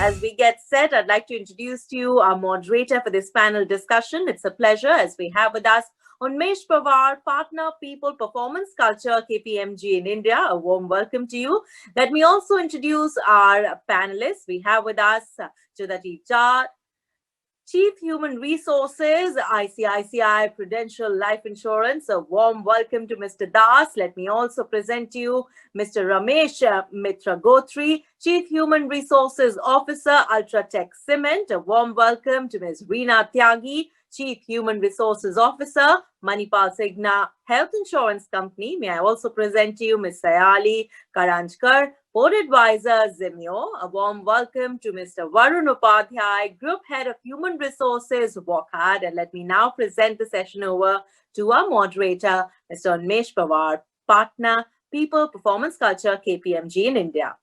as we get set, I'd like to introduce to you our moderator for this panel discussion. It's a pleasure as we have with us Unmesh Pawar, Partner People Performance Culture, KPMG in India. A warm welcome to you. Let me also introduce our panelists. We have with us Judhajit, Chief Human Resources, ICICI Prudential Life Insurance. A warm welcome to Mr. Das. Let me also present to you Mr. Ramesh Mitragotri, Chief Human Resources Officer, UltraTech Cement. A warm welcome to Ms. Reena Tyagi, Chief Human Resources Officer, ManipalCigna Health Insurance Company. May I also present to you Ms. Sayali, Karanjkar, Board Advisor, Zimyo. A warm welcome to Mr. Varun Upadhyaya, Group Head of Human Resources, Wockhardt. And let me now present the session over to our moderator, Mr. Unmesh Pawar, Partner, People, Performance Culture, KPMG in India.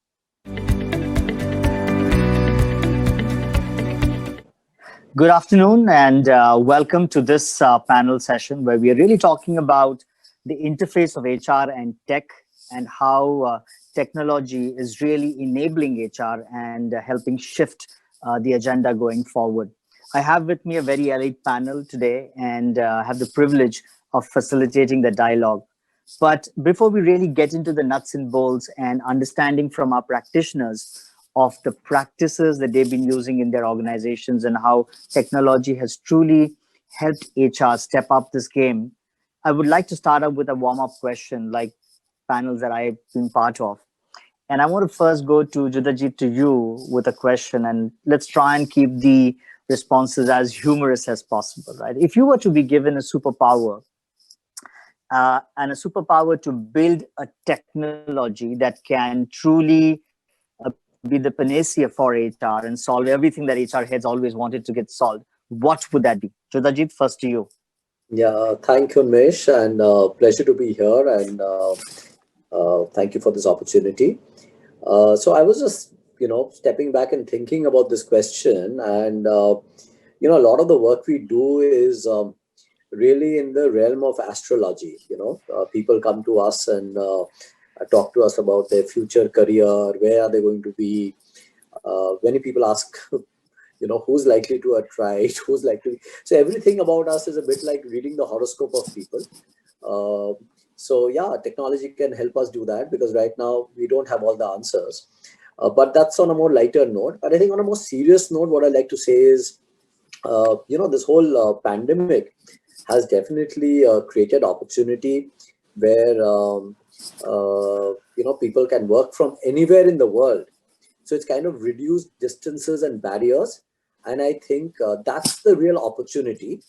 Good afternoon and welcome to this panel session where we are really talking about the interface of HR and tech and how technology is really enabling HR and helping shift the agenda going forward. I have with me a very elite panel today and have the privilege of facilitating the dialogue. But before we really get into the nuts and bolts and understanding from our practitioners of the practices that they've been using in their organizations and how technology has truly helped HR step up this game, I would like to start up with a warm-up question like panels that I've been part of. And I want to first go to Judhajit, to you with a question, and let's try and keep the responses as humorous as possible, right? If you were to be given a superpower and a superpower to build a technology that can truly be the panacea for HR and solve everything that HR heads always wanted to get solved, what would that be? Judhajit, first to you. Yeah, thank you, Unmesh, and pleasure to be here, and thank you for this opportunity. So I was just, stepping back and thinking about this question, and a lot of the work we do is really in the realm of astrology. People come to us and talk to us about their future career, where are they going to be. Many people ask, who's likely to attract, who's likely. So everything about us is a bit like reading the horoscope of people. So yeah, technology can help us do that because right now we don't have all the answers. But that's on a more lighter note. But I think on a more serious note, what I like to say is, this whole pandemic has definitely created opportunity where people can work from anywhere in the world. So it's kind of reduced distances and barriers. And I think that's the real opportunity.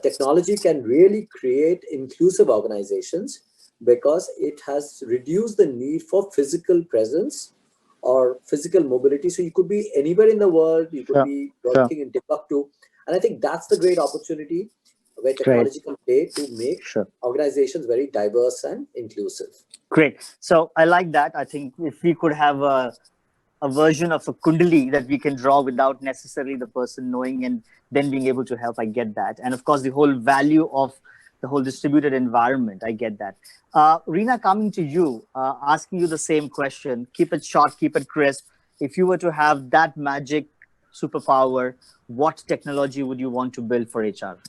Technology can really create inclusive organizations because it has reduced the need for physical presence or physical mobility. So you could be anywhere in the world. You could be working in Timbuktu. And I think that's the great opportunity where technology can play to make organizations very diverse and inclusive. Great. So I like that. I think if we could have a version of a kundali that we can draw without necessarily the person knowing and then being able to help, I get that. And of course, the whole value of the whole distributed environment, I get that. Reena, coming to you, asking you the same question, keep it short, keep it crisp. If you were to have that magic superpower, what technology would you want to build for HR?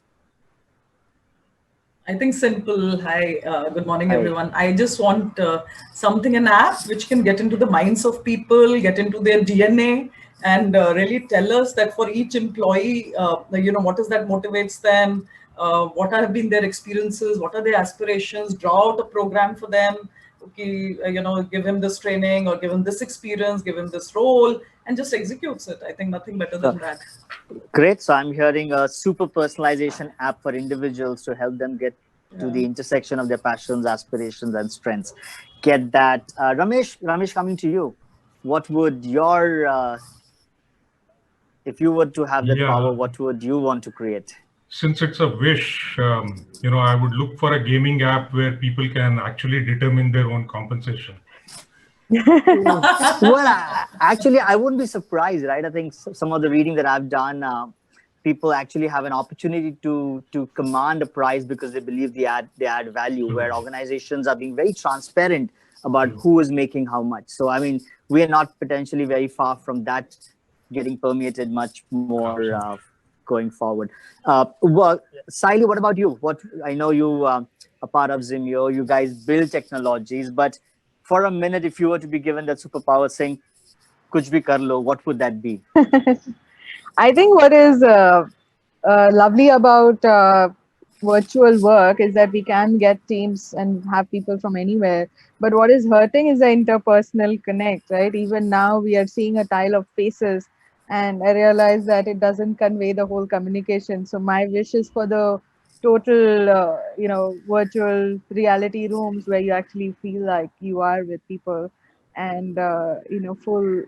I think simple. Hi, good morning, everyone. I just want an app which can get into the minds of people, get into their DNA, and really tell us that for each employee, what is that motivates them, what have been their experiences, what are their aspirations, draw out a program for them. Okay, give him this training or give him this experience, give him this role, and just executes it. I think nothing better than that. Great. So I'm hearing a super personalization app for individuals to help them get to the intersection of their passions, aspirations, and strengths. Get that. Ramesh, coming to you. What would your, if you were to have that power, what would you want to create? Since it's a wish, I would look for a gaming app where people can actually determine their own compensation. Well, actually, I wouldn't be surprised, right? I think some of the reading that I've done, people actually have an opportunity to command a prize because they believe they add value, where organizations are being very transparent about who is making how much. So, I mean, we are not potentially very far from that getting permeated much more going forward. Well, Sayali, what about you? What I know you are part of Zimyo. You guys build technologies, but for a minute, if you were to be given that superpower, saying "Kuch bhi kar lo," what would that be? I think what is lovely about virtual work is that we can get teams and have people from anywhere. But what is hurting is the interpersonal connect, right? Even now, we are seeing a tile of faces, and I realize that it doesn't convey the whole communication. So my wish is for the total, virtual reality rooms where you actually feel like you are with people, and full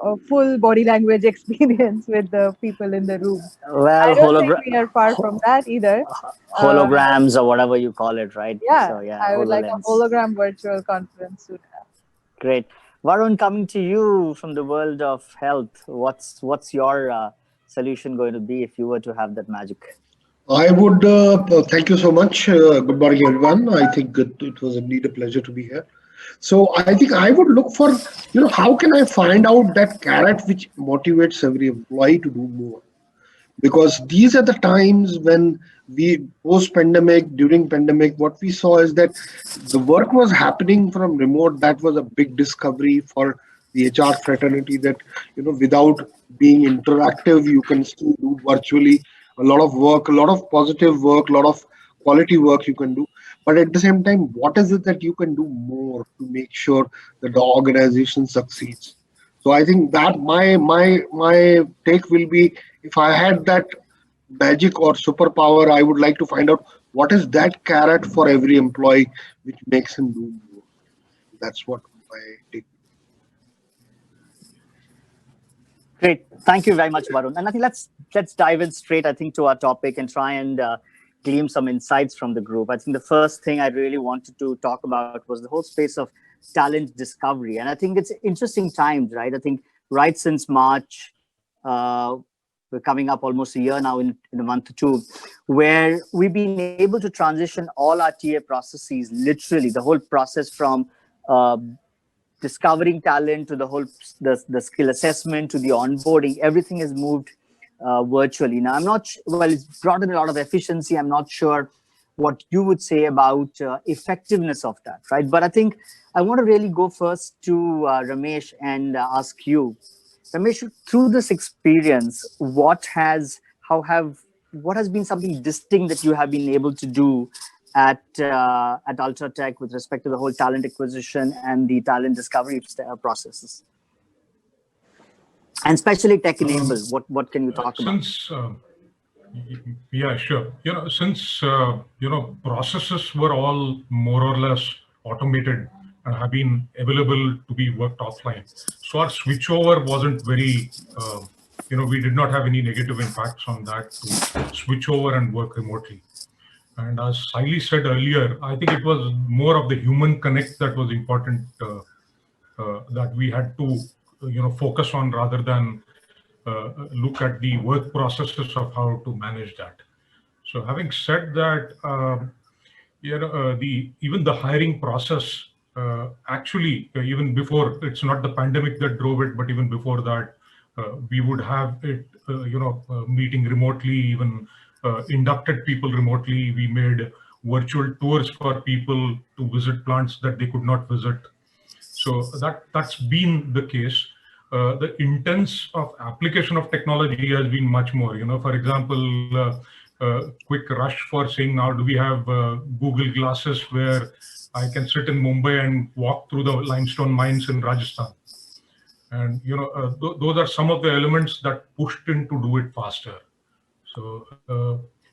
a full body language experience with the people in the room. I Well, don't think we are far from that either. Uh, holograms or whatever you call it, right? yeah, So yeah, I would like a HoloLens. hologram virtual conference soon. Great. Varun, coming to you from the world of health, what's your solution going to be if you were to have that magic? I would thank you so much. Good morning, everyone. I think it was indeed a pleasure to be here. So I think I would look for, how can I find out that carrot which motivates every employee to do more? Because these are the times when we post pandemic, during pandemic, what we saw is that the work was happening from remote. That was a big discovery for the HR fraternity, that without being interactive you can still do virtually a lot of work, a lot of positive work, a lot of quality work you can do. But at the same time, what is it that you can do more to make sure that the organization succeeds? So I think that my take will be, if I had that magic or superpower, I would like to find out what is that carrot for every employee which makes him do more. That's what my take. Great. Thank you very much, Varun. And I think let's dive in straight, I think, to our topic and try and glean some insights from the group. I think the first thing I really wanted to talk about was the whole space of talent discovery. And I think it's interesting times, right? I think right since March, we're coming up almost a year now in a month or two, where we've been able to transition all our TA processes, literally the whole process from discovering talent to the skill assessment to the onboarding. Everything has moved virtually. Now, I'm not well, it's brought in a lot of efficiency. I'm not sure what you would say about effectiveness of that, right? But I think I want to really go first to Ramesh and ask you, Ramesh, through this experience, what has been something distinct that you have been able to do at UltraTech with respect to the whole talent acquisition and the talent discovery processes, and especially tech enabled? What can you talk about? Yeah, sure. Since processes were all more or less automated and have been available to be worked offline, so our switchover wasn't very. We did not have any negative impacts on that to switch over and work remotely. And as Sayali said earlier, I think it was more of the human connect that was important, that we had to, focus on rather than look at the work processes of how to manage that. So having said that, even the hiring process, actually, even before, it's not the pandemic that drove it, but even before that, we would have it, meeting remotely, even inducted people remotely. We made virtual tours for people to visit plants that they could not visit. So that's been the case. The intents of application of technology has been much more. For example, quick rush for saying, now do we have Google glasses where I can sit in Mumbai and walk through the limestone mines in Rajasthan? And those are some of the elements that pushed in to do it faster. So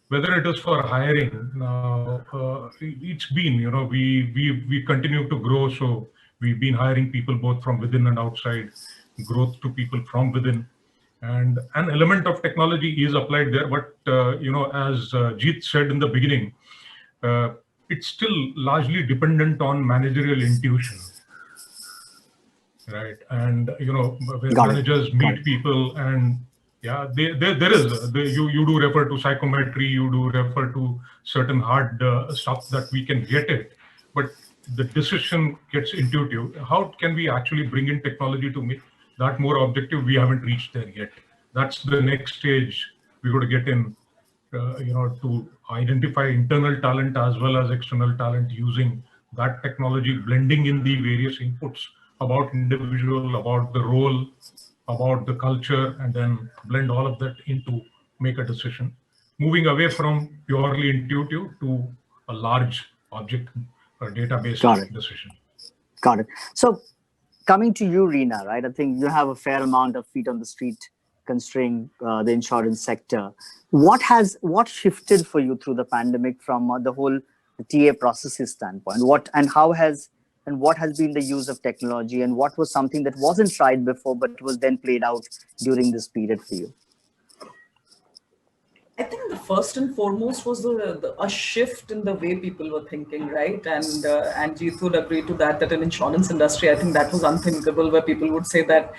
whether it is for hiring, now it's been, we continue to grow. So we've been hiring people both from within and outside, growth to people from within. And an element of technology is applied there. But, as Jeet said in the beginning, it's still largely dependent on managerial intuition. Right. And, where managers meet people and yeah, there is, you do refer to psychometry, you do refer to certain hard stuff that we can get it, but the decision gets intuitive. How can we actually bring in technology to that more objective, we haven't reached there yet. That's the next stage we got to get in, to identify internal talent as well as external talent using that technology, blending in the various inputs about individual, about the role, about the culture, and then blend all of that into make a decision. Moving away from purely intuitive to a large object database decision. Got it. So coming to you, Reena, right? I think you have a fair amount of feet on the street considering the insurance sector. What shifted for you through the pandemic from the whole TA processes standpoint? What has been the use of technology, and what was something that wasn't tried before but was then played out during this period for you? I think the first and foremost was a shift in the way people were thinking, right? And Jeet would agree to that in insurance industry, I think that was unthinkable, where people would say that,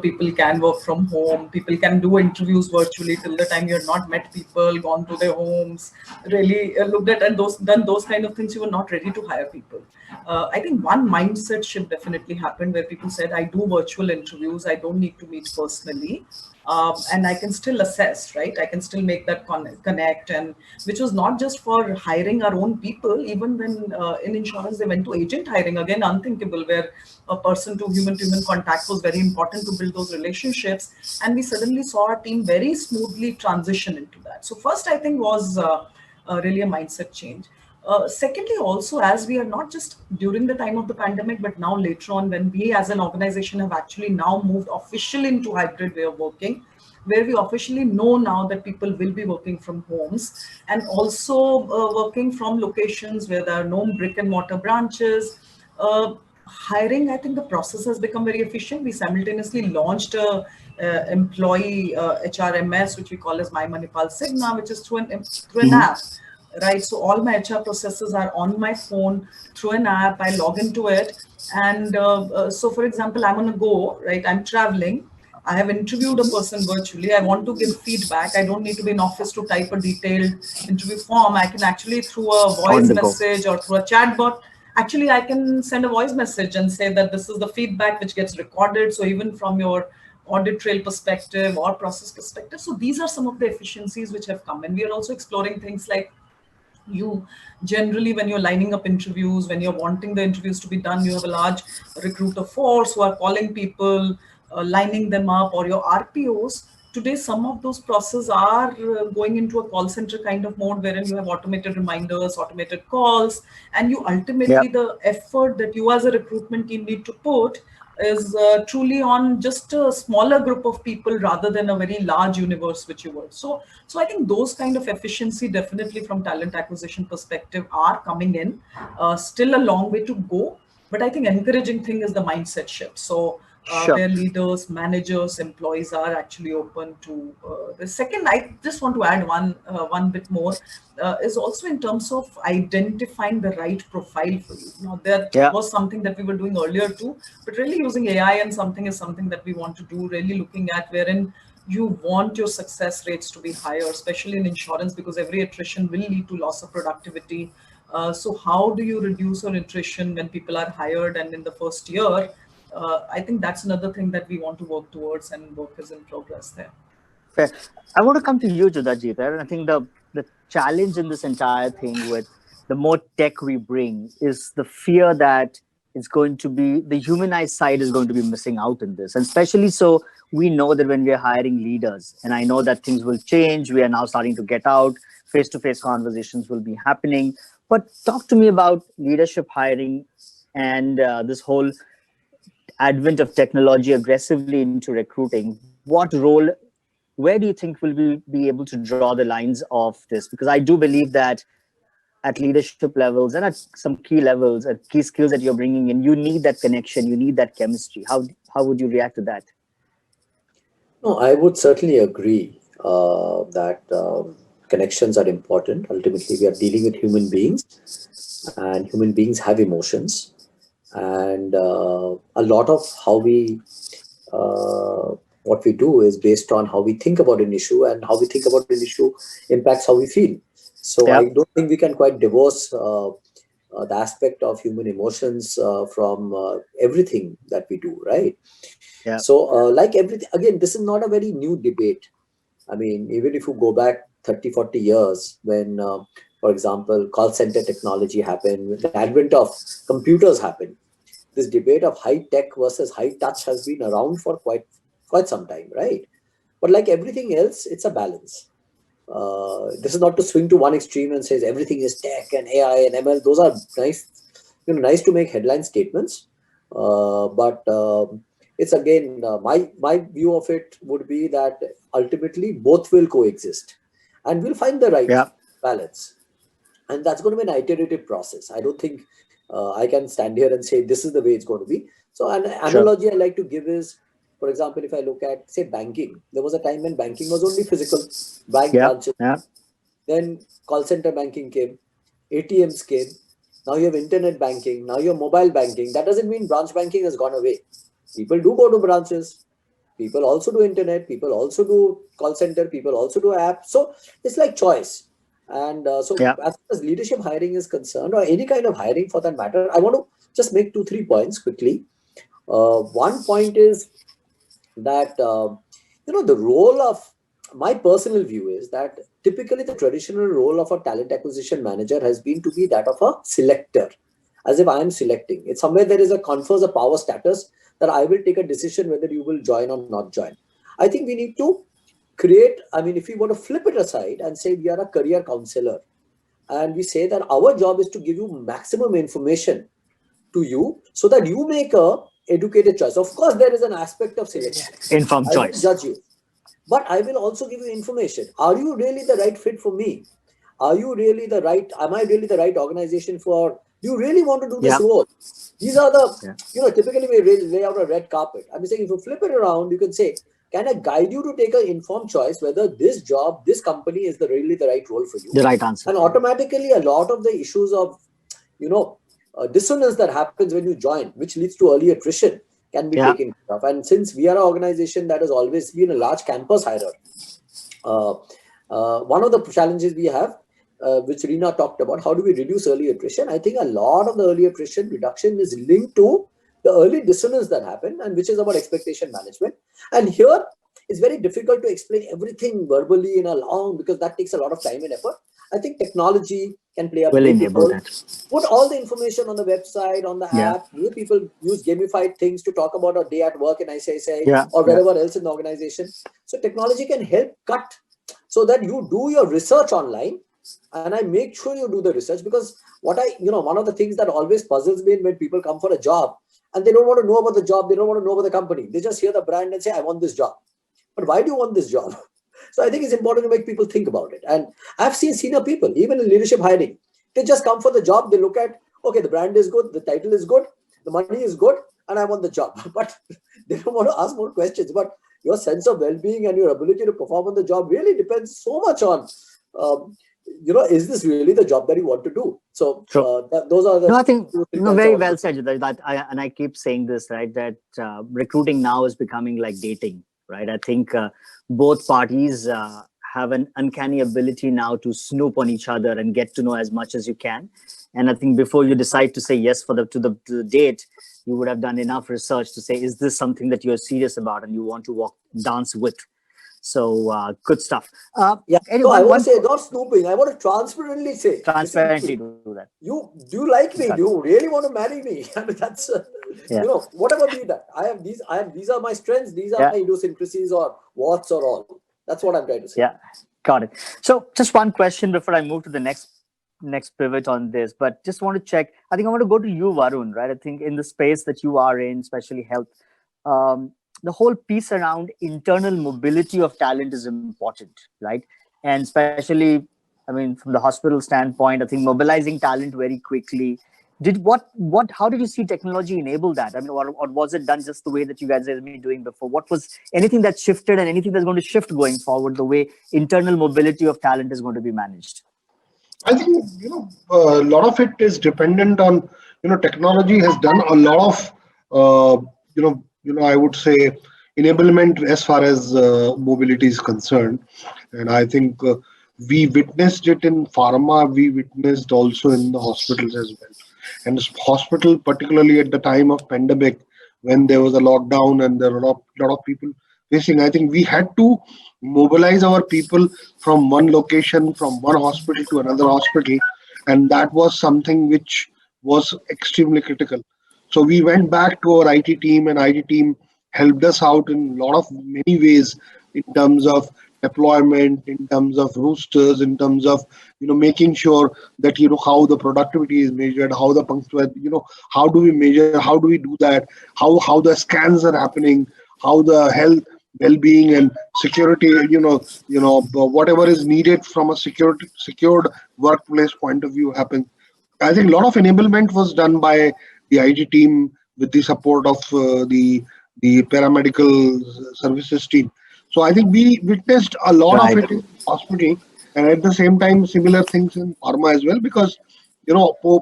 people can work from home, people can do interviews virtually till the time you had not met people, gone to their homes, really looked at and done those kind of things. You were not ready to hire people. I think one mindset shift definitely happened where people said, I do virtual interviews, I don't need to meet personally. And I can still assess, right? I can still make that connect, and which was not just for hiring our own people. Even when in insurance they went to agent hiring, again unthinkable, where a person to human contact was very important to build those relationships. And we suddenly saw our team very smoothly transition into that. So first, I think was really a mindset change. Secondly, also, as we are not just during the time of the pandemic, but now later on, when we as an organization have actually now moved officially into hybrid way of working, where we officially know now that people will be working from homes and also working from locations where there are no brick and mortar branches. Hiring, I think the process has become very efficient. We simultaneously launched a employee HRMS, which we call as My ManipalCigna, which is through an app. Right, so all my HR processes are on my phone through an app. I log into it, and so, for example, I'm on a go. Right, I'm traveling. I have interviewed a person virtually. I want to give feedback. I don't need to be in office to type a detailed interview form. I can actually, through a voice message or through a chat bot, actually I can send a voice message and say that this is the feedback which gets recorded. So even from your audit trail perspective or process perspective, so these are some of the efficiencies which have come. And we are also exploring things like, you generally, when you're lining up interviews, when you're wanting the interviews to be done, you have a large recruiter force who are calling people, lining them up, or your RPOs. Today, some of those processes are going into a call center kind of mode, wherein you have automated reminders, automated calls, and you ultimately, the effort that you as a recruitment team need to put is truly on just a smaller group of people rather than a very large universe which you work. So I think those kind of efficiency definitely from talent acquisition perspective are coming in. Still a long way to go, but I think encouraging thing is the mindset shift. So where leaders, managers, employees are actually open to the second. I just want to add one bit more is also in terms of identifying the right profile for you. Now that was something that we were doing earlier too, but really using AI and something is something that we want to do, really looking at wherein you want your success rates to be higher, especially in insurance, because every attrition will lead to loss of productivity. So how do you reduce your attrition when people are hired and in the first year? I think that's another thing that we want to work towards, and work is in progress there. Fair. I want to come to you, Judhajit. And I think the challenge in this entire thing with the more tech we bring is the fear that it's going to be, the humanized side is going to be missing out in this. And especially so, we know that when we are hiring leaders, and I know that things will change, we are now starting to get out, face-to-face conversations will be happening. But talk to me about leadership hiring and this whole advent of technology aggressively into recruiting. What role, where do you think will we be able to draw the lines of this? Because I do believe that at leadership levels and at some key levels, at key skills that you're bringing in, you need that connection, you need that chemistry. How would you react to that? No, I would certainly agree that connections are important. Ultimately, we are dealing with human beings, and human beings have emotions. And a lot of how we what we do is based on how we think about an issue, and how we think about an issue impacts how we feel. So I don't think we can quite divorce the aspect of human emotions from everything that we do, right? Yeah. So like everything, again, this is not a very new debate. I mean, even if you go back 30, 40 years when, for example, call center technology happened, when the advent of computers happened, this debate of high tech versus high touch has been around for quite some time, right? But like everything else, it's a balance. This is not to swing to one extreme and says everything is tech and AI and ML. Those are nice, nice to make headline statements. But it's again my view of it would be that ultimately both will coexist, and we'll find the right balance. And that's going to be an iterative process. I don't think I can stand here and say this is the way it's going to be. So an analogy I like to give is, for example, if I look at, say, banking, there was a time when banking was only physical, bank branches. Then call center banking came, ATMs came. Now you have internet banking. Now you have mobile banking. That doesn't mean branch banking has gone away. People do go to branches. People also do internet. People also do call center. People also do apps. So it's like choice. And as far as leadership hiring is concerned, or any kind of hiring for that matter, I want to just make 2-3 points quickly. One point is that the role of, my personal view is that typically the traditional role of a talent acquisition manager has been to be that of a selector, as if I am selecting. It's somewhere there is a confers a power status that I will take a decision whether you will join or not join. I think we need to create, I mean, if we want to flip it aside and say we are a career counselor, and we say that our job is to give you maximum information to you so that you make a educated choice. Of course, there is an aspect of selection. Informed choice. I will judge you, but I will also give you information. Are you really the right fit for me? Are you really the right? Am I really the right organization for? Do you really want to do this role? These are the, typically we lay out a red carpet. I'm saying if you flip it around, you can say, can I guide you to take an informed choice whether this job, this company is really the right role for you? The right answer. And automatically, a lot of the issues of, dissonance that happens when you join, which leads to early attrition, can be taken care of. And since we are an organization that has always been a large campus hirer, one of the challenges we have, which Reena talked about, how do we reduce early attrition? I think a lot of the early attrition reduction is linked to the early dissonance that happened, and which is about expectation management. And here it's very difficult to explain everything verbally in a long, because that takes a lot of time and effort. I think technology can play a big role. Put all the information on the website, on the app. People use gamified things to talk about a day at work in ICICI or wherever else in the organization. So technology can help cut so that you do your research online. And I make sure you do the research, because one of the things that always puzzles me when people come for a job and they don't want to know about the job, they don't want to know about the company. They just hear the brand and say, I want this job. But why do you want this job? So I think it's important to make people think about it. And I've seen senior people, even in leadership hiring, they just come for the job. They look at, okay, the brand is good, the title is good, the money is good, and I want the job. But they don't want to ask more questions. But your sense of well-being and your ability to perform on the job really depends so much on, is this really the job that you want to do? So those are the. No, I think very well said. And I keep saying this, right? That recruiting now is becoming like dating, right? I think both parties have an uncanny ability now to snoop on each other and get to know as much as you can. And I think before you decide to say yes to the date, you would have done enough research to say, is this something that you're serious about and you want to dance with? So good stuff. Anyway, so I want to say, not snooping. I want to transparently say. Transparently do that. Do you like me? Do you really want to marry me? I mean, that's whatever be that. These are my strengths. These are my idiosyncrasies or what's or all. That's what I'm trying to say. Yeah, got it. So just one question before I move to the next pivot on this, but just want to check. I think I want to go to you, Varun, right? I think in the space that you are in, especially health, the whole piece around internal mobility of talent is important, right? And especially, I mean, from the hospital standpoint, I think mobilizing talent very quickly. How did you see technology enable that? I mean, or was it done just the way that you guys have been doing before? What was anything that shifted and anything that's going to shift going forward, the way internal mobility of talent is going to be managed? I think, a lot of it is dependent on, technology has done a lot of, I would say enablement as far as mobility is concerned. And I think we witnessed it in pharma, we witnessed also in the hospitals as well. And the hospital, particularly at the time of pandemic, when there was a lockdown and there were a lot of people facing. I think we had to mobilize our people from one location, from one hospital to another hospital, and that was something which was extremely critical. So we went back to our IT team, and IT team helped us out in a lot of many ways in terms of deployment, in terms of roosters, in terms of making sure that how the productivity is measured, how the punctuality, how do we measure, how do we do that, how the scans are happening, how the health well-being and security, whatever is needed from a secured workplace point of view happens. I think a lot of enablement was done by the IT team with the support of the paramedical services team. So I think we witnessed a lot of Right. it in hospital, and at the same time similar things in pharma as well, because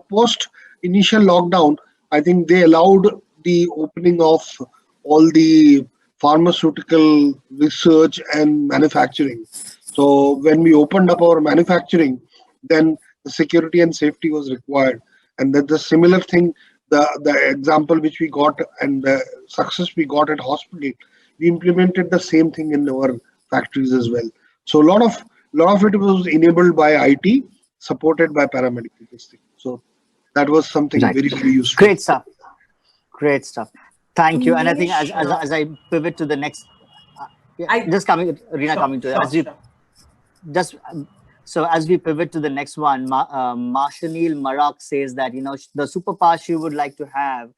post initial lockdown, I think they allowed the opening of all the pharmaceutical research and manufacturing. So when we opened up our manufacturing, then the security and safety was required, and that the similar thing, the example which we got and the success we got at hospital, we implemented the same thing in our factories as well. So a lot of it was enabled by IT, supported by paramedical testing. So that was something Right. very, very useful. Great stuff. Great stuff. Thank you. And I think Unmesh, as I pivot to the next, yeah, I just coming, Reena, sure, coming to sure, as we sure. just so as we pivot to the next one, Marshanil Marak says that the superpower she would like to have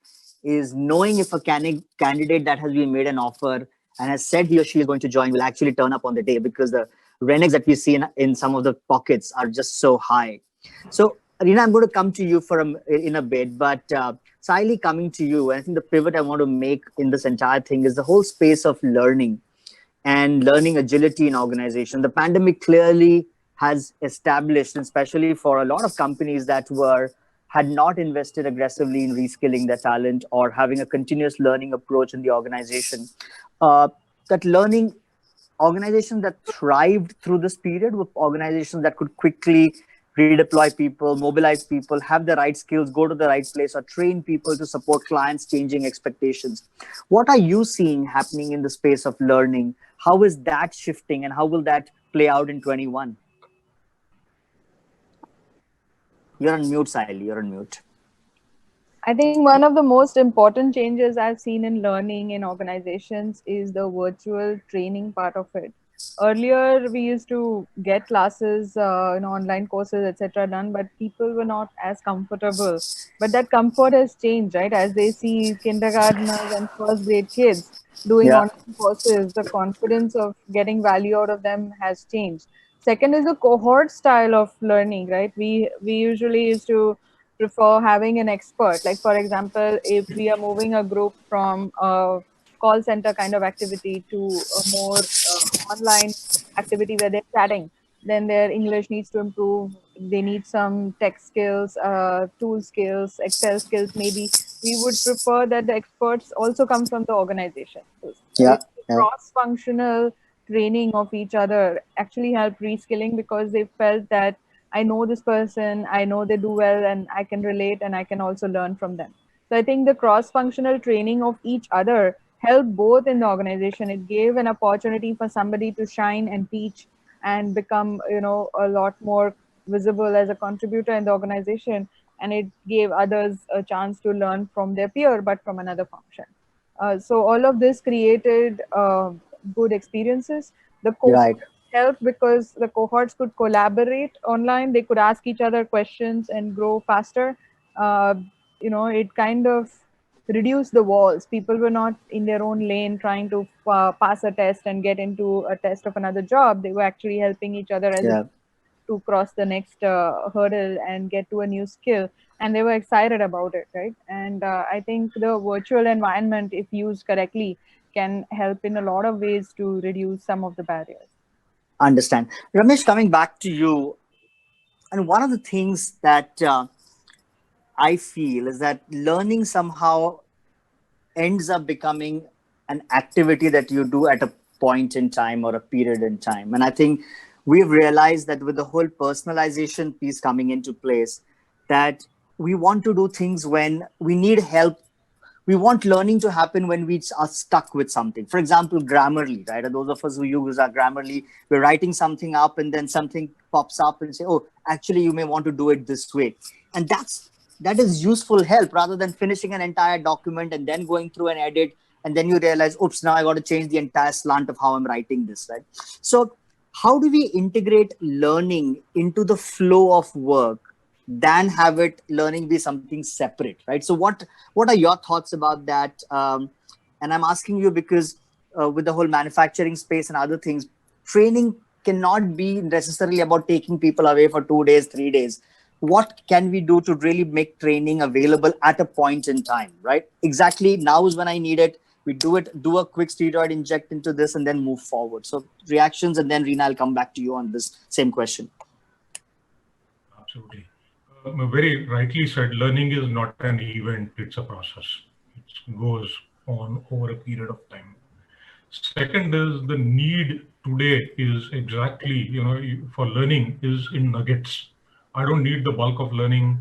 is knowing if a candidate that has been made an offer and has said he or she is going to join will actually turn up on the day, because the reneges that we see in some of the pockets are just so high. So, Reena, I'm going to come to you in a bit, but Sayali, coming to you, I think the pivot I want to make in this entire thing is the whole space of learning and learning agility in organization. The pandemic clearly has established, especially for a lot of companies that had not invested aggressively in reskilling their talent or having a continuous learning approach in the organization, that learning organizations that thrived through this period were organizations that could quickly redeploy people, mobilize people, have the right skills, go to the right place, or train people to support clients' changing expectations. What are you seeing happening in the space of learning? How is that shifting, and how will that play out in 21? You're on mute, Sayali. You're on mute. I think one of the most important changes I've seen in learning in organizations is the virtual training part of it. Earlier, we used to get classes, online courses, etc., done, but people were not as comfortable. But that comfort has changed, right? As they see kindergartners and first grade kids doing Yeah, online courses, the confidence of getting value out of them has changed. Second is the cohort style of learning, right? We usually used to prefer having an expert. Like, for example, if we are moving a group from a call center kind of activity to a more online activity where they're chatting, then their English needs to improve. They need some tech skills, tool skills, Excel skills, maybe. We would prefer that the experts also come from the organization. So yeah, this yeah, cross functional training of each other actually helped reskilling, because they felt that I know this person, I know they do well, and I can relate and I can also learn from them. So I think the cross functional training of each other helped both in the organization. It gave an opportunity for somebody to shine and teach and become, a lot more visible as a contributor in the organization. And it gave others a chance to learn from their peer, but from another function. So all of this created good experiences. The right. helped because the cohorts could collaborate online. They could ask each other questions and grow faster. Uh, it kind of reduced the walls. People were not in their own lane trying to pass a test and get into a test of another job. They were actually helping each other as a Yeah. to cross the next hurdle and get to a new skill, and they were excited about it, right? And I think the virtual environment, if used correctly, can help in a lot of ways to reduce some of the barriers. Understand. Ramesh, coming back to you, and one of the things that I feel is that learning somehow ends up becoming an activity that you do at a point in time or a period in time. And I think we've realized that with the whole personalization piece coming into place, that we want to do things when we need help we want learning to happen when we are stuck with something. For example, Grammarly, right? And those of us who use our Grammarly, we're writing something up and then something pops up and say, oh, actually, you may want to do it this way. And that is useful help rather than finishing an entire document and then going through an edit. And then you realize, oops, now I got to change the entire slant of how I'm writing this, right? So how do we integrate learning into the flow of work than have it learning be something separate, right? So what are your thoughts about that? And I'm asking you because with the whole manufacturing space and other things, training cannot be necessarily about taking people away for 2 days, 3 days. What can we do to really make training available at a point in time, right? Exactly, now is when I need it. We do a quick steroid inject into this and then move forward. So reactions, and then Reena, I'll come back to you on this same question. Absolutely. Very rightly said, learning is not an event, it's a process. It goes on over a period of time. Second is the need today is exactly, for learning is in nuggets. I don't need the bulk of learning,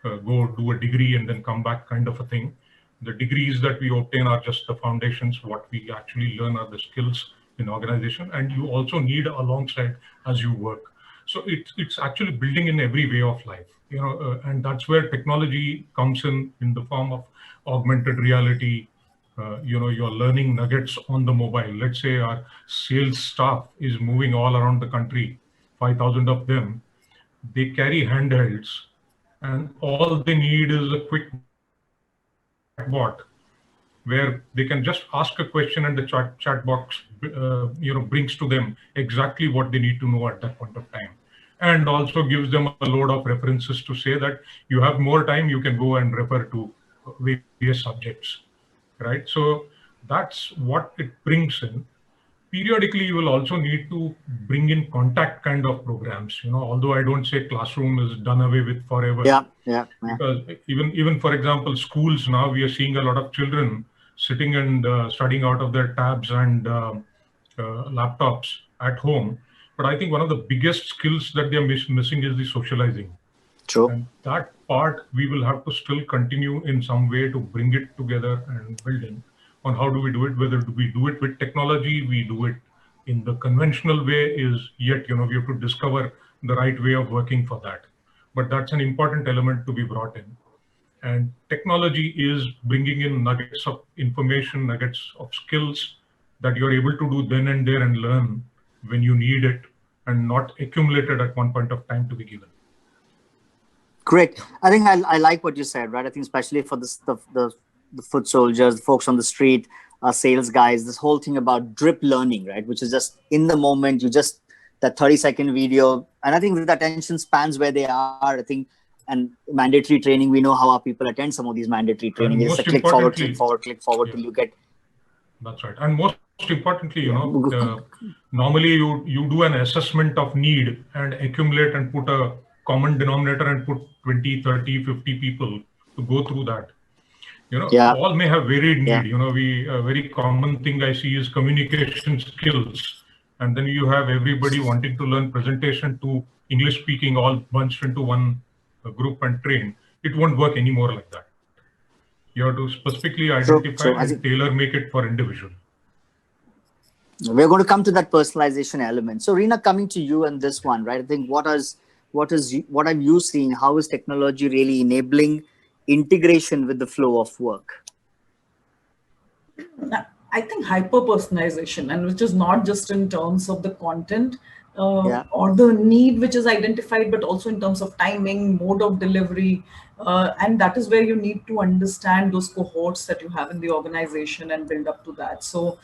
go do a degree and then come back kind of a thing. The degrees that we obtain are just the foundations. What we actually learn are the skills in organization, and you also need alongside as you work. So it's actually building in every way of life, and that's where technology comes in the form of augmented reality. Your learning nuggets on the mobile. Let's say our sales staff is moving all around the country, 5,000 of them. They carry handhelds, and all they need is a quick chatbot where they can just ask a question and the chat box brings to them exactly what they need to know at that point of time, and also gives them a load of references to say that you have more time, you can go and refer to various subjects, right? So that's what it brings in. Periodically, you will also need to bring in contact kind of programs, although I don't say classroom is done away with forever. Yeah. Because even for example, schools now, we are seeing a lot of children sitting and studying out of their tabs and laptops at home. But I think one of the biggest skills that they're missing is the socializing. True. And that part we will have to still continue in some way to bring it together and build in. On how do we do it, whether we do it with technology, we do it in the conventional way is yet, we have to discover the right way of working for that. But that's an important element to be brought in. And technology is bringing in nuggets of information, nuggets of skills that you're able to do then and there and learn when you need it and not accumulated at one point of time to be given. Great. I think I like what you said, right? I think especially for the foot soldiers, the folks on the street, sales guys, this whole thing about drip learning, right? Which is just in the moment, that 30-second video. And I think with attention spans where they are, I think, and mandatory training, we know how our people attend some of these mandatory training. It's a click forward till you get. That's right. And most importantly, normally you do an assessment of need and accumulate and put a common denominator and put 20, 30, 50 people to go through that. All may have varied need. A very common thing I see is communication skills. And then you have everybody wanting to learn presentation to English speaking all bunched into one group and train. It won't work anymore like that. You have to specifically identify and tailor make it for individual. We're going to come to that personalization element. So Reena, coming to you on this one, right? I think what have you seen? How is technology really enabling integration with the flow of work? I think hyper-personalization, and which is not just in terms of the content or the need which is identified, but also in terms of timing, mode of delivery. And that is where you need to understand those cohorts that you have in the organization and build up to that. So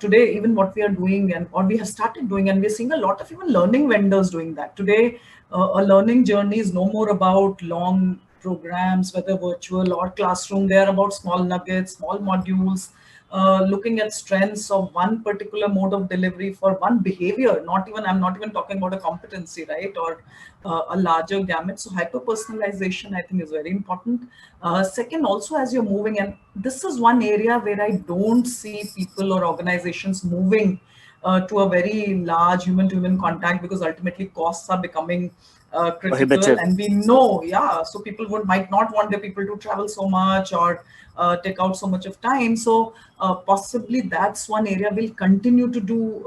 today, even what we are doing or we have started doing, and we're seeing a lot of even learning vendors doing that. Today, a learning journey is no more about long programs, whether virtual or classroom. They're about small nuggets, small modules, looking at strengths of one particular mode of delivery for one behavior. I'm not even talking about a competency, right? Or a larger gamut. So hyper-personalization, I think, is very important. Second, also as you're moving, and this is one area where I don't see people or organizations moving to a very large human-to-human contact, because ultimately costs are becoming critical, Prohibitive. and we know, so people might not want their people to travel so much or take out so much of time. So possibly that's one area we'll continue to do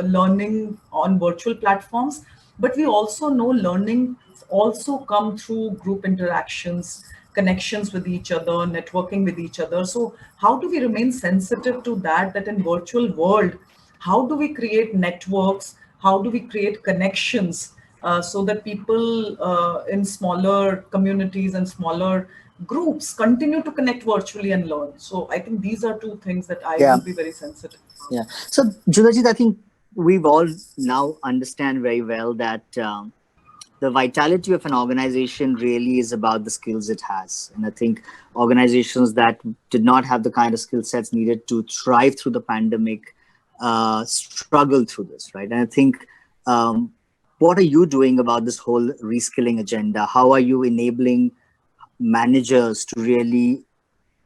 learning on virtual platforms. But we also know learning also come through group interactions, connections with each other, networking with each other. So how do we remain sensitive to that in virtual world, how do we create networks, how do we create connections, so that people in smaller communities and smaller groups continue to connect virtually and learn. So I think these are two things that I Yeah. will be very sensitive. Yeah. So, Judhajit, I think we've all now understand very well that the vitality of an organization really is about the skills it has. And I think organizations that did not have the kind of skill sets needed to thrive through the pandemic struggle through this, right? And I think, what are you doing about this whole reskilling agenda? How are you enabling managers to really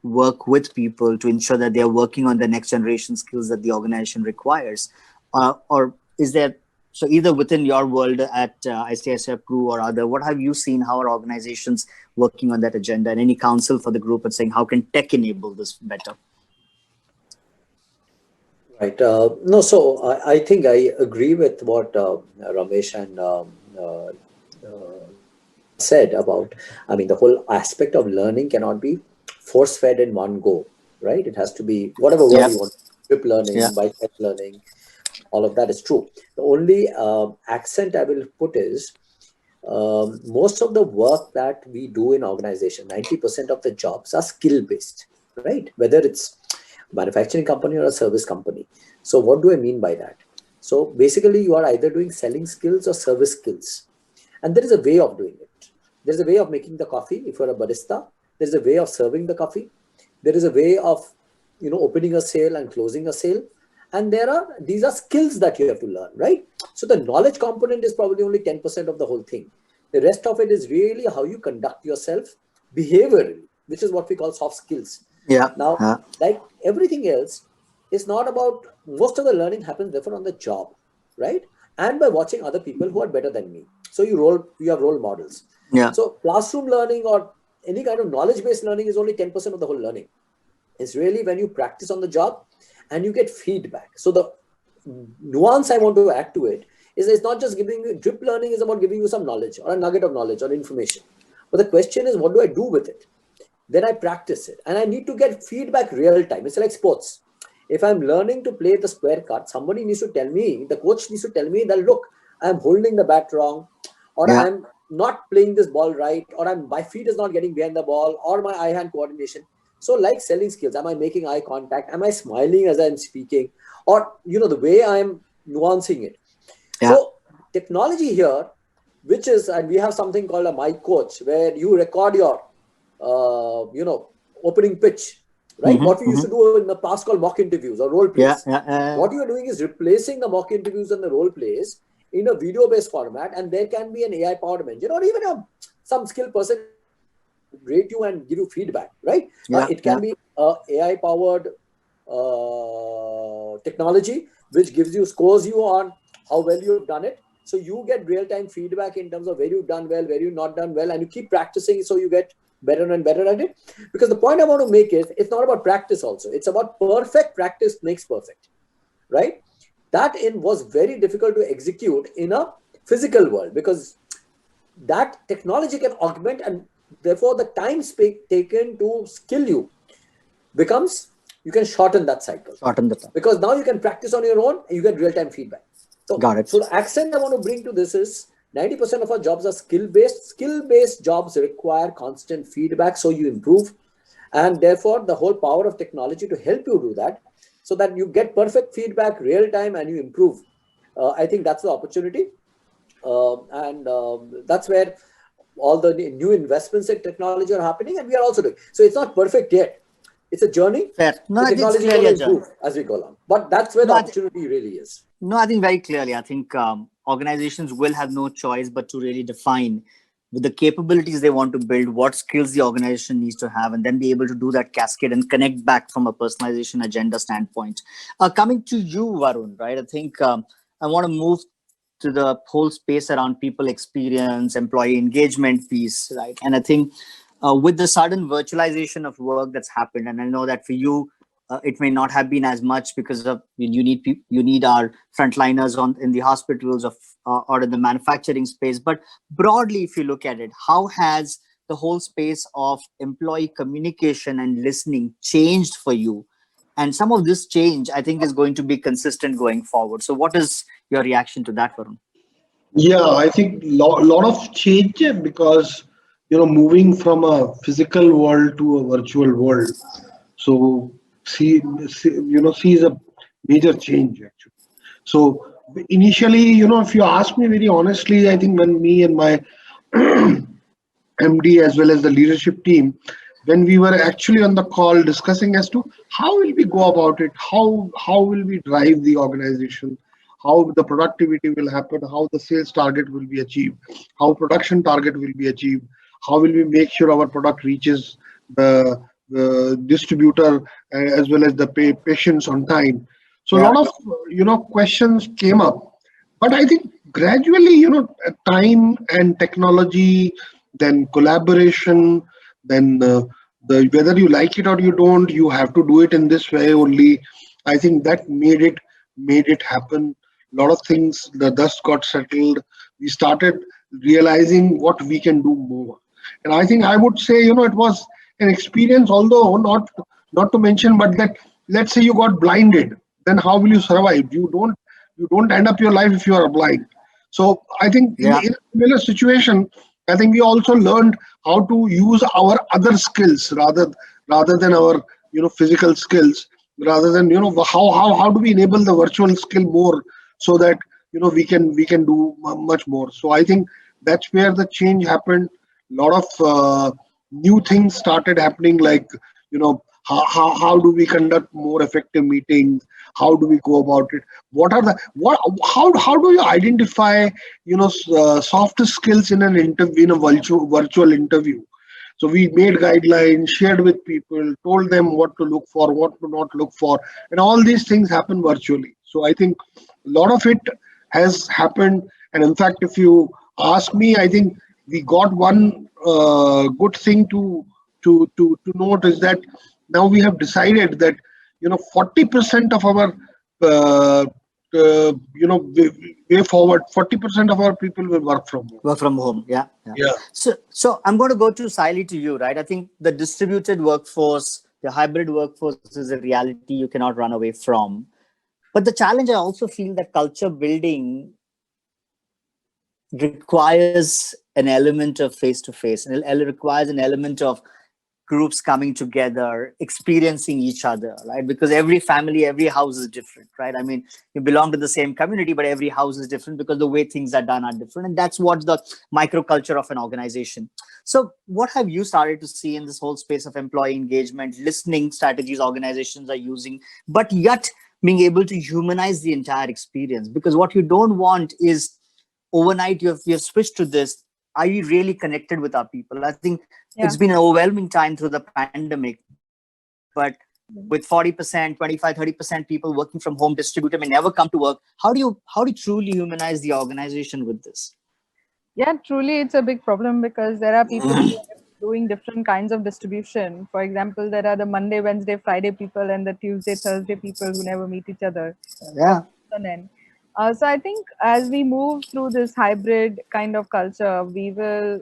work with people to ensure that they're working on the next generation skills that the organization requires? Or is there, so either within your world at ICICI Pru or other, what have you seen? How are organizations working on that agenda, and any counsel for the group and saying, how can tech enable this better? Right. No, so I think I agree with what Ramesh and said about, I mean, the whole aspect of learning cannot be force-fed in one go, right? It has to be whatever word you want, drip learning, bite-fed learning, all of that is true. The only accent I will put is most of the work that we do in organization, 90% of the jobs are skill-based, right? Whether it's a manufacturing company or a service company. So what do I mean by that? So basically you are either doing selling skills or service skills. And there is a way of doing it. There's a way of making the coffee if you're a barista. There's a way of serving the coffee. There is a way of, opening a sale and closing a sale. And these are skills that you have to learn, right? So the knowledge component is probably only 10% of the whole thing. The rest of it is really how you conduct yourself behaviorally, which is what we call soft skills. Yeah. Now, like everything else, it's not about, most of the learning happens therefore on the job, right? And by watching other people who are better than me. So you have role models. Yeah. So classroom learning or any kind of knowledge-based learning is only 10% of the whole learning. It's really when you practice on the job and you get feedback. So the nuance I want to add to it is it's not just giving you, drip learning is about giving you some knowledge or a nugget of knowledge or information. But the question is, what do I do with it? Then I practice it. And I need to get feedback real time. It's like sports. If I'm learning to play the square cut, somebody needs to tell me, the coach needs to tell me that, look, I'm holding the bat wrong, or I'm not playing this ball right, or my feet is not getting behind the ball, or my eye-hand coordination. So like selling skills, am I making eye contact? Am I smiling as I'm speaking? Or, the way I'm nuancing it. Yeah. So technology here, which is, and we have something called a mic coach, where you record your, opening pitch, right? Mm-hmm, what we used to do in the past called mock interviews or role plays. What you are doing is replacing the mock interviews and the role plays in a video-based format, and there can be an AI-powered engine or even some skilled person rate you and give you feedback, right? It can be AI-powered technology, which scores you on how well you've done it. So you get real-time feedback in terms of where you've done well, where you've not done well, and you keep practicing so you get better and better at it. Because the point I want to make is, it's not about practice also. It's about perfect practice makes perfect, right? That was very difficult to execute in a physical world, because that technology can augment, and therefore the time taken to skill you becomes, you can shorten that cycle. Because now you can practice on your own and you get real-time feedback. So, got it. So the accent I want to bring to this is 90% of our jobs are skill-based. Skill-based jobs require constant feedback, so you improve. And therefore, the whole power of technology to help you do that, so that you get perfect feedback real-time and you improve. I think that's the opportunity. That's where all the new investments in technology are happening, and we are also doing. So it's not perfect yet. It's a journey. Fair. No, the technology will improve as we go along. But that's where the opportunity really is. No, I think very clearly. I think organizations will have no choice but to really define with the capabilities they want to build, what skills the organization needs to have, and then be able to do that cascade and connect back from a personalization agenda standpoint. Coming to you, Varun, right? I think I want to move to the whole space around people experience, employee engagement piece, right? And I think with the sudden virtualization of work that's happened, and I know that for you, it may not have been as much because of you need our frontliners on in the hospitals or in the manufacturing space. But broadly, if you look at it, how has the whole space of employee communication and listening changed for you? And some of this change, I think, is going to be consistent going forward. So, what is your reaction to that, Varun? Yeah, I think lot of change because moving from a physical world to a virtual world. So sees a major change actually. So initially, if you ask me very honestly, I think when me and my MD as well as the leadership team, when we were actually on the call discussing as to how will we go about it, how will we drive the organization, how the productivity will happen, how the sales target will be achieved, how production target will be achieved, how will we make sure our product reaches the distributor as well as the patients on time. So a Yeah. lot of questions came up, but I think gradually, time and technology, then collaboration, then the whether you like it or you don't, you have to do it in this way only. I think that made it happen. A lot of things, the dust got settled. We started realizing what we can do more. And I think I would say, it was an experience, although not to mention, but that let's say you got blinded, then how will you survive? You don't end up your life if you are blind. So I think Yeah. in a similar situation, I think we also learned how to use our other skills rather than our physical skills, rather than how do we enable the virtual skill more so that we can do much more. So I think that's where the change happened. A lot of new things started happening, like how do we conduct more effective meetings, how do we go about it, what are the what how do you identify soft skills in an interview, in a virtual interview. So we made guidelines, shared with people, told them what to look for, what to not look for, and all these things happen virtually. So I think a lot of it has happened. And in fact, if you ask me, I think we got one good thing to note is that now we have decided that 40% of our uh, way forward, 40% of our people will work from home. Work from home. Yeah. Yeah. Yeah. So I'm going to go to Sayali, to you, right? I think the distributed workforce, the hybrid workforce is a reality you cannot run away from. But the challenge, I also feel that culture building requires an element of face to face, and it requires an element of groups coming together, experiencing each other, right? Because every family, every house is different, right? I mean, you belong to the same community, but every house is different because the way things are done are different. And that's what the microculture of an organization. So what have you started to see in this whole space of employee engagement, listening strategies organizations are using, but yet being able to humanize the entire experience? Because what you don't want is overnight you've switched to this. Are you really connected with our people? I think it's been an overwhelming time through the pandemic, but with 40%, 25, 30% people working from home, distributor may never come to work. How do you truly humanize the organization with this? Yeah, truly, it's a big problem because there are people who are doing different kinds of distribution. For example, there are the Monday, Wednesday, Friday people and the Tuesday, Thursday people who never meet each other. Yeah. On end. So I think as we move through this hybrid kind of culture, we will,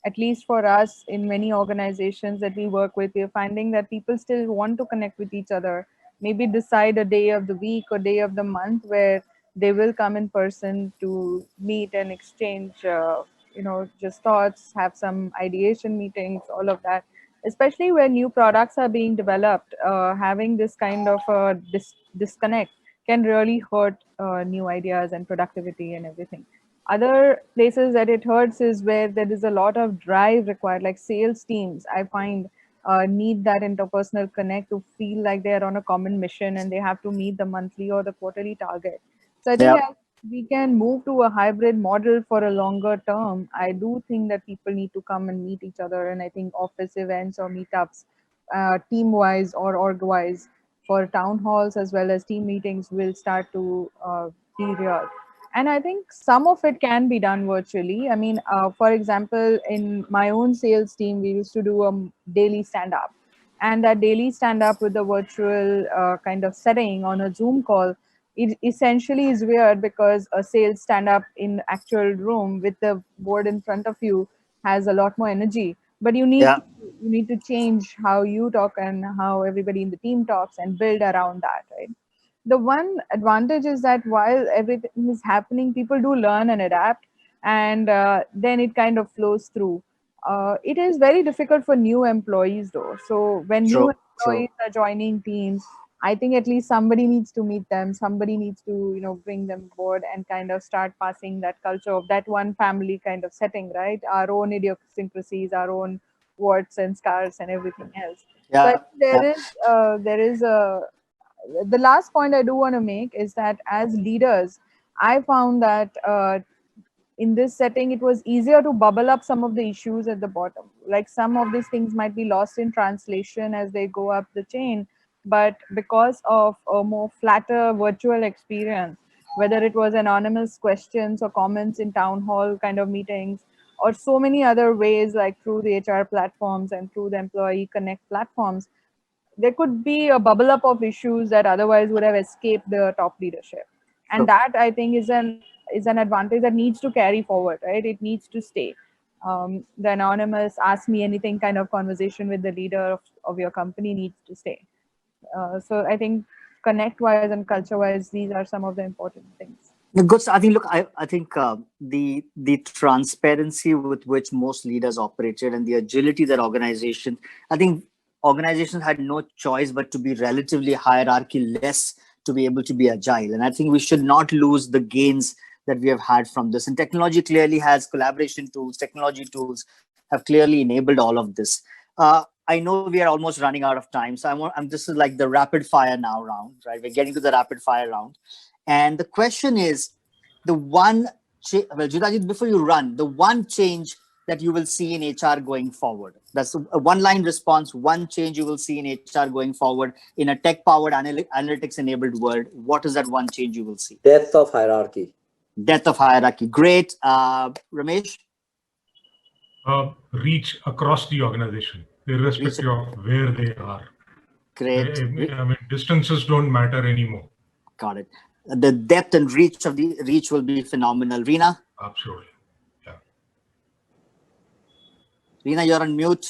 at least for us in many organizations that we work with, we're finding that people still want to connect with each other. Maybe decide a day of the week or day of the month where they will come in person to meet and exchange, just thoughts, have some ideation meetings, all of that. Especially when new products are being developed, having this kind of disconnect can really hurt new ideas and productivity and everything. Other places that it hurts is where there is a lot of drive required, like sales teams, I find need that interpersonal connect to feel like they're on a common mission and they have to meet the monthly or the quarterly target. So I think Yeah. as we can move to a hybrid model for a longer term, I do think that people need to come and meet each other. And I think office events or meetups, team wise or org wise, for town halls as well as team meetings will start to be real. And I think some of it can be done virtually. I mean, for example, in my own sales team, we used to do a daily stand up. And that daily stand up with the virtual kind of setting on a Zoom call, it essentially is weird because a sales stand up in actual room with the board in front of you has a lot more energy. But Yeah. you need to change how you talk and how everybody in the team talks and build around that, right? The one advantage is that while everything is happening, people do learn and adapt, and then it kind of flows through. It is very difficult for new employees, though. So when new True. True. employees are joining teams, I think at least somebody needs to meet them. Somebody needs to, bring them aboard and kind of start passing that culture of that one family kind of setting, right? Our own idiosyncrasies, our own warts and scars, and everything else. So I Yeah. think there is a the last point I do want to make is that as leaders, I found that in this setting, it was easier to bubble up some of the issues at the bottom. Like some of these things might be lost in translation as they go up the chain, but because of a more flatter virtual experience, whether it was anonymous questions or comments in town hall kind of meetings, or so many other ways like through the HR platforms and through the employee connect platforms, there could be a bubble up of issues that otherwise would have escaped the top leadership, and True. that I think is an advantage that needs to carry forward, right? It needs to stay. The anonymous ask me anything kind of conversation with the leader of your company needs to stay. So I think connect wise and culture wise, these are some of the important things. Good. I think. Look, I think the transparency with which most leaders operated and the agility that organization. I think organizations had no choice but to be relatively hierarchy less to be able to be agile. And I think we should not lose the gains that we have had from this. And technology clearly has collaboration tools. Technology tools have clearly enabled all of this. I know we are almost running out of time, so I'm. This is like the rapid fire now round, right? We're getting to the rapid fire round. And the question is the one, well, Judhajit, before you run, the one change that you will see in HR going forward. That's a one line response, one change you will see in HR going forward in a tech powered analytics enabled world. What is that one change you will see? Death of hierarchy. Death of hierarchy. Great. Ramesh? Reach across the organization, irrespective of where they are. Great. I mean, distances don't matter anymore. Got it. The depth and reach of the reach will be phenomenal. Reena? Absolutely. Yeah. Reena, you're on mute.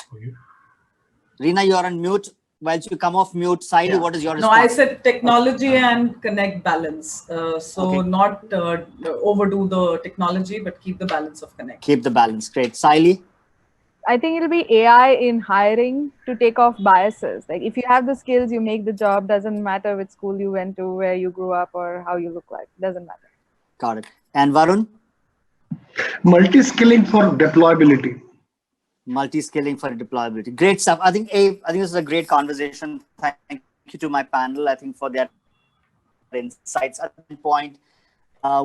Reena, you're on mute. While you come off mute, Sayali, what is your response? No, I said technology and connect balance. So not overdo the technology, but keep the balance of connect. Keep the balance. Great. Sayali? I think it'll be AI in hiring to take off biases. Like if you have the skills, you make the job. Doesn't matter which school you went to, where you grew up, or how you look like. Doesn't matter. Got it. And Varun? Multi-skilling for deployability. Multi-skilling for deployability. Great stuff. I think this is a great conversation. Thank you to my panel. I think for their insights. At this point,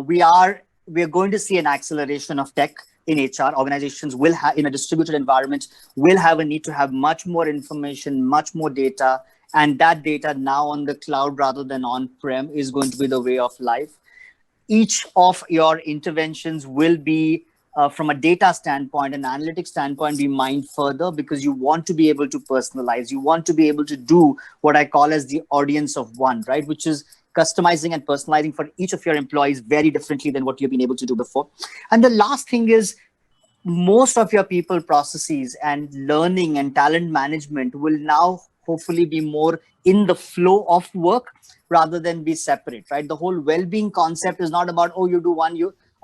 we are going to see an acceleration of tech in HR. Organizations will have, in a distributed environment, will have a need to have much more information, much more data, and that data now on the cloud rather than on-prem is going to be the way of life. Each of your interventions will be, from a data standpoint and analytics standpoint, be mined further because you want to be able to personalize. You want to be able to do what I call as the audience of one, right? Which is customizing and personalizing for each of your employees very differently than what you've been able to do before. And the last thing is, most of your people processes and learning and talent management will now hopefully be more in the flow of work rather than be separate, right? The whole well-being concept is not about, oh, you do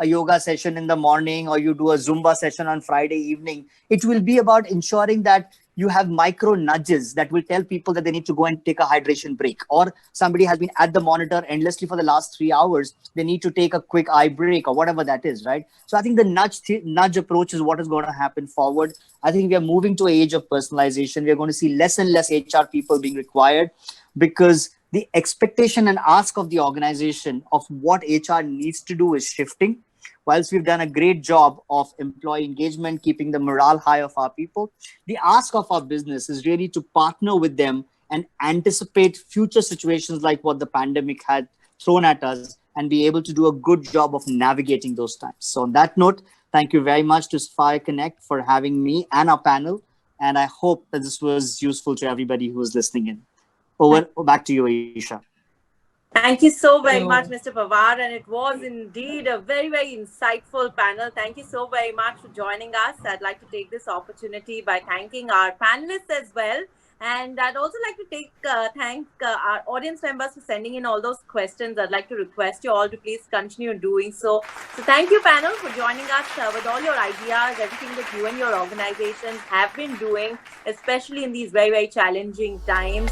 a yoga session in the morning or you do a Zumba session on Friday evening. It will be about ensuring that you have micro nudges that will tell people that they need to go and take a hydration break, or somebody has been at the monitor endlessly for the last 3 hours. They need to take a quick eye break or whatever that is, right? So I think the nudge approach is what is going to happen forward. I think we are moving to an age of personalization. We are going to see less and less HR people being required because the expectation and ask of the organization of what HR needs to do is shifting. Whilst we've done a great job of employee engagement, keeping the morale high of our people, the ask of our business is really to partner with them and anticipate future situations like what the pandemic had thrown at us and be able to do a good job of navigating those times. So on that note, thank you very much to Sapphire Connect for having me and our panel. And I hope that this was useful to everybody who was listening in. Back to you, Isha. Thank you so very much, Mr. Pawar. And it was indeed a very, very insightful panel. Thank you so very much for joining us. I'd like to take this opportunity by thanking our panelists as well. And I'd also like to thank our audience members for sending in all those questions. I'd like to request you all to please continue doing so. So thank you, panel, for joining us with all your ideas, everything that you and your organizations have been doing, especially in these very, very challenging times.